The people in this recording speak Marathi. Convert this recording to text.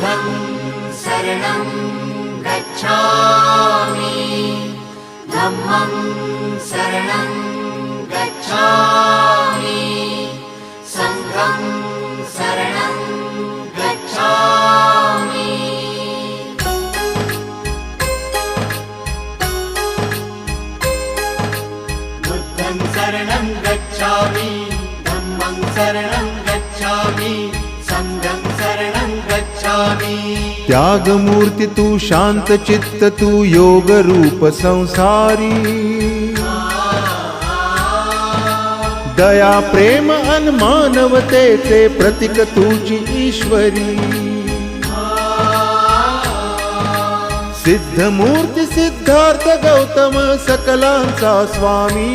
बुद्धं शरणं गच्छामि धम्मं शरणं गच्छामि संघं शरणं गच्छामि बुद्धं शरणं गच्छामि धम्मं शरणं गच्छामि संघं शरणं गच्छामि। त्याग मूर्ति तू शांत चित्त तू योग रूप संसारी दया प्रेम अन मानवतेचे प्रतीक तुझी ईश्वरी सिद्ध मूर्ती सिद्धार्थ गौतम सकलांचा स्वामी